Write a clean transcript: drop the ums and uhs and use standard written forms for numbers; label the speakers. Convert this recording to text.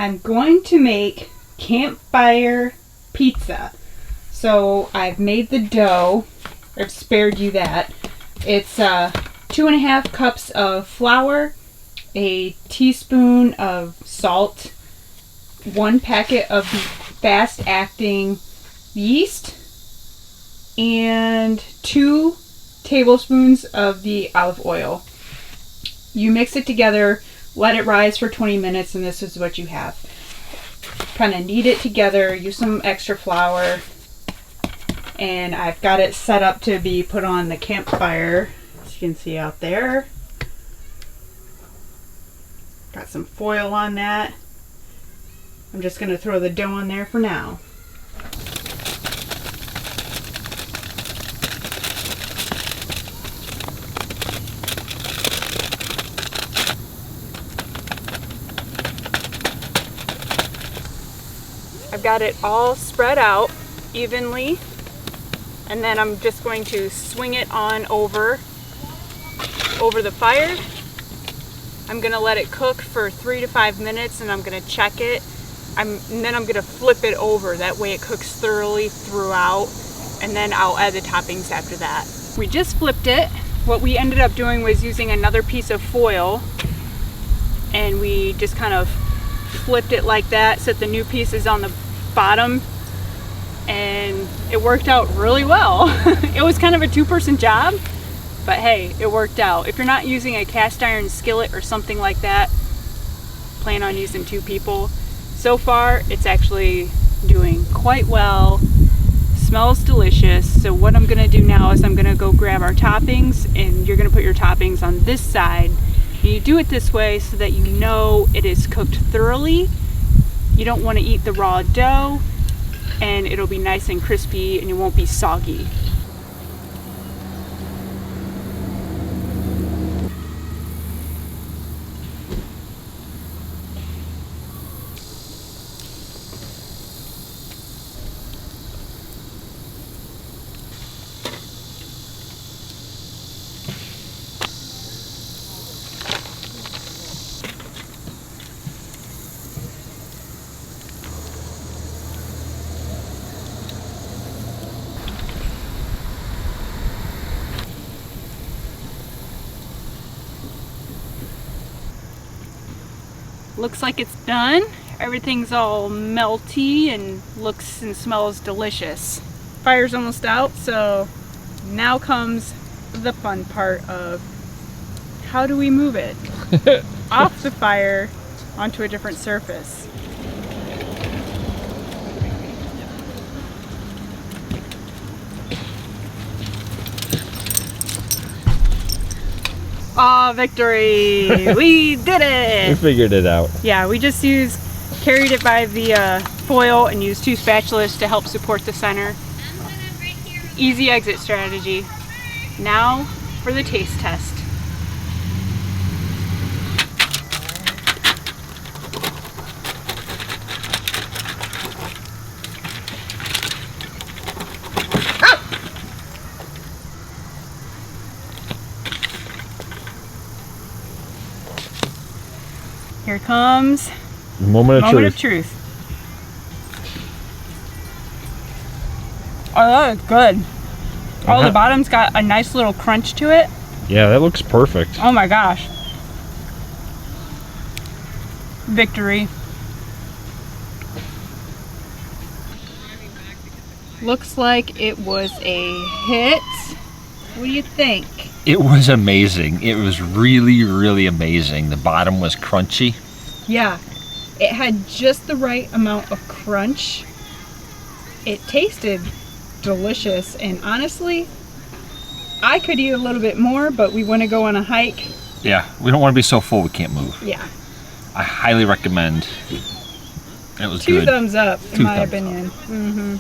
Speaker 1: I'm going to make Campfire pizza. So I've made the dough. I've spared you that. It's 2.5 cups of flour, a teaspoon of salt, 1 packet of fast-acting yeast, and 2 tablespoons of the olive oil. You mix it together, let it rise for 20 minutes, and this is what you have. Kind of knead it together, use some extra flour, and I've got it set up to be put on the campfire, as you can see out there. Got some foil on that. I'm just going to throw the dough on there for now. I've got it all spread out evenly, and then I'm just going to swing it on over the fire. I'm going to let it cook for 3 to 5 minutes, and I'm going to check it. And then I'm going to flip it over. That way it cooks thoroughly throughout, and then I'll add the toppings after that. We just flipped it. What we ended up doing was using another piece of foil, and we just kind of flipped it like that so that the new piece is on the bottom, and it worked out really well. It was kind of a 2-person job, but hey, it worked out. If you're not using a cast iron skillet or something like that, plan on using 2 people. So far, it's actually doing quite well. Smells delicious. So what I'm gonna do now is I'm gonna go grab our toppings, and you're gonna put your toppings on this side. You do it this way so that you know it is cooked thoroughly. You don't want to eat the raw dough, and it'll be nice and crispy and it won't be soggy. Looks like it's done. Everything's all melty and looks and smells delicious. Fire's almost out, so now comes the fun part of how do we move it off the fire onto a different surface. Oh, victory! We did it!
Speaker 2: We figured it out.
Speaker 1: Yeah, we just carried it by the foil and used 2 spatulas to help support the center. Easy exit strategy. Now for the taste test. Here comes
Speaker 2: Moment
Speaker 1: of truth. Oh, that is good. Oh, the bottom's got a nice little crunch to it.
Speaker 2: Yeah, that looks perfect.
Speaker 1: Oh my gosh. Victory. Looks like it was a hit. What do you think?
Speaker 2: It was amazing. It was really, really amazing. The bottom was crunchy.
Speaker 1: Yeah, it had just the right amount of crunch. It tasted delicious, and honestly, I could eat a little bit more, but we want to go on a hike.
Speaker 2: Yeah, we don't want to be so full we can't move.
Speaker 1: Yeah.
Speaker 2: I highly recommend. It was
Speaker 1: 2
Speaker 2: good.
Speaker 1: thumbs up, in
Speaker 2: 2
Speaker 1: my
Speaker 2: thumbs
Speaker 1: opinion.
Speaker 2: up.
Speaker 1: Mm-hmm.